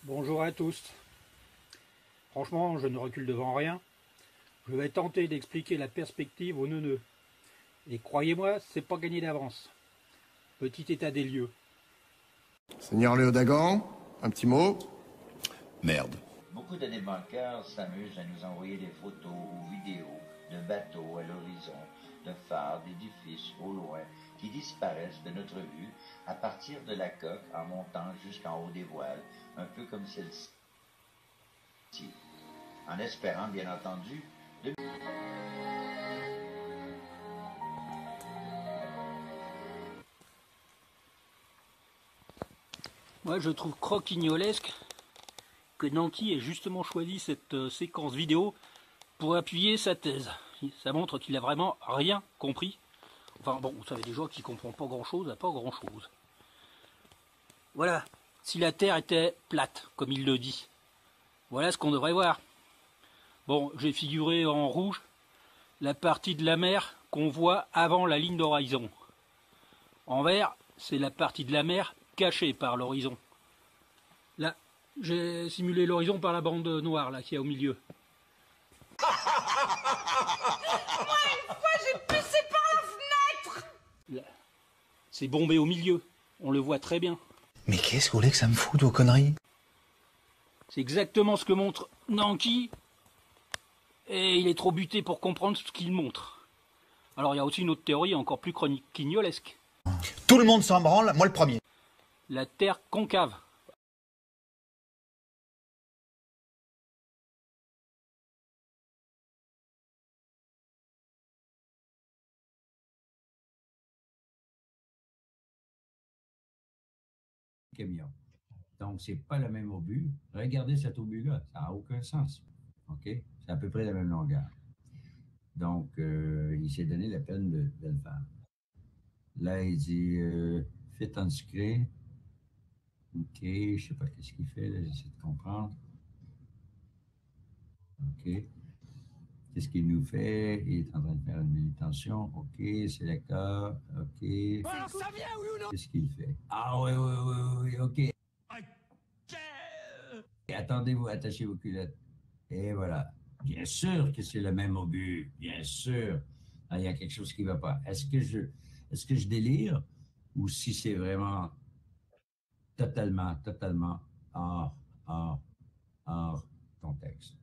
Bonjour à tous. Franchement, je ne recule devant rien. Je vais tenter d'expliquer la perspective aux neuneux. Et croyez-moi, c'est pas gagné d'avance. Petit état des lieux. Seigneur Léo Dagan, un petit mot? Merde. Beaucoup de débunкers s'amusent à nous envoyer des photos ou vidéos de bateaux à l'horizon, de phares, d'édifices au loin, qui disparaissent de notre vue à partir de la coque en montant jusqu'en haut des voiles, un peu comme celle-ci. En espérant, bien entendu, de... Moi, je trouve croquignolesque que Nanki ait justement choisi cette séquence vidéo pour appuyer sa thèse. Ça montre qu'il a vraiment rien compris. Enfin bon, vous savez déjà qu'il ne comprend pas grand-chose à pas grand-chose. Voilà, si la Terre était plate, comme il le dit. Voilà ce qu'on devrait voir. Bon, j'ai figuré en rouge la partie de la mer qu'on voit avant la ligne d'horizon. En vert, c'est la partie de la mer cachée par l'horizon. Là, j'ai simulé l'horizon par la bande noire là, qui est au milieu. Moi, une fois, j'ai pissé par la fenêtre. Là, c'est bombé au milieu, on le voit très bien. Mais qu'est-ce que vous voulez que ça me foute, vos conneries? C'est exactement ce que montre Nanki, et il est trop buté pour comprendre ce qu'il montre. Alors il y a aussi une autre théorie encore plus croquignolesque. Tout le monde s'en branle, moi le premier. La Terre concave. Camion. Donc, c'est pas le même obus. Regardez cet obus-là, ça n'a aucun sens. OK? C'est à peu près la même longueur. Donc, il s'est donné la peine de le faire. Là, il dit fit on screen. OK, je sais pas qu'est-ce qu'il fait, là, j'essaie de comprendre. OK. Qu'est-ce qu'il nous fait? Il est en train de faire une manutention. OK, c'est le cas. OK. Alors, ça vient, oui ou non? Qu'est-ce qu'il fait? Ah oui, OK. Attendez-vous, attachez vos culottes. Et voilà. Bien sûr que c'est le même obus. Bien sûr. Ah, il y a quelque chose qui ne va pas. Est-ce que je délire ou si c'est vraiment totalement hors contexte?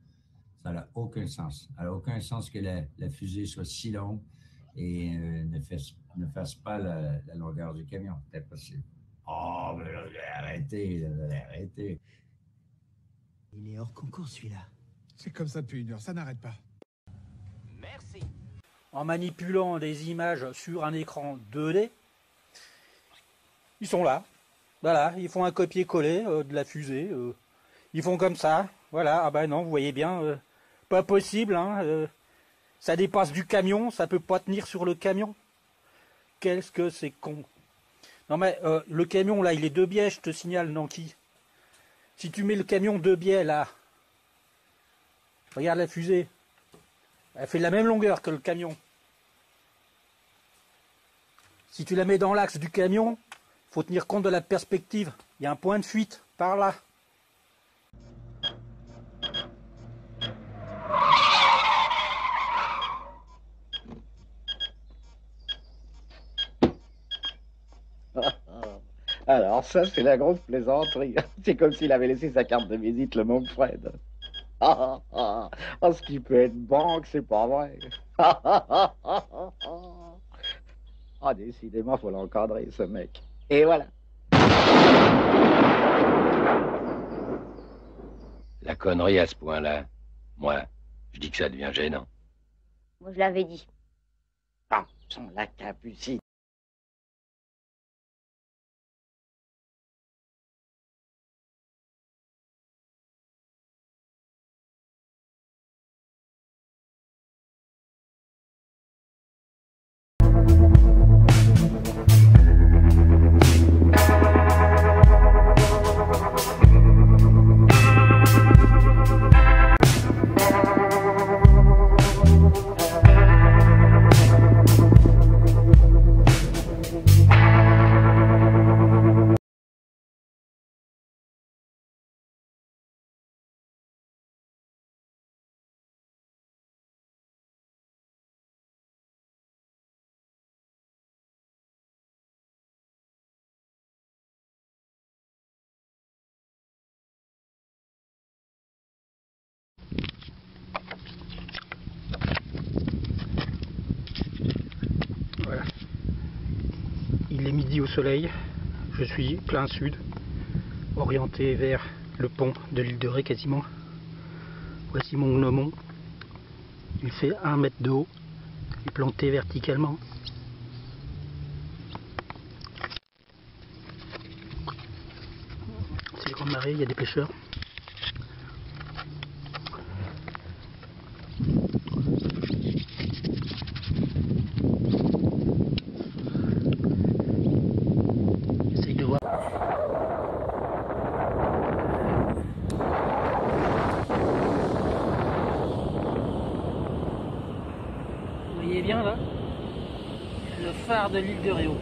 Ça n'a aucun sens. Ça n'a aucun sens que la fusée soit si longue et ne fasse pas la longueur du camion. C'est impossible. Oh, mais là, arrêtez. Il est hors concours, celui-là. C'est comme ça depuis une heure, ça n'arrête pas. Merci. En manipulant des images sur un écran 2D, ils sont là. Voilà, ils font un copier-coller de la fusée. Ils font comme ça. Voilà, ah ben non, vous voyez bien, pas possible, hein. Ça dépasse du camion, ça peut pas tenir sur le camion. Qu'est-ce que c'est con. Non mais le camion là, il est 2 biais, je te signale, Nanki. Si tu mets le camion 2 biais là, regarde la fusée, elle fait la même longueur que le camion. Si tu la mets dans l'axe du camion, il faut tenir compte de la perspective. Il y a un point de fuite par là. Alors ça, c'est la grosse plaisanterie. C'est comme s'il avait laissé sa carte de visite, le mon Fred. Ce qui peut être bon, que c'est pas vrai. Décidément, faut l'encadrer, ce mec. Et voilà. La connerie à ce point-là, moi, je dis que ça devient gênant. Moi, je l'avais dit. Son la capucine. midi au soleil. Je suis plein sud, orienté vers le pont de l'île de Ré quasiment. Voici mon gnomon. Il fait 1 mètre de haut, il est planté verticalement. C'est les grandes marées, il y a des pêcheurs. J'essaye de voir. Vous voyez bien là, le phare de l'île de Réau.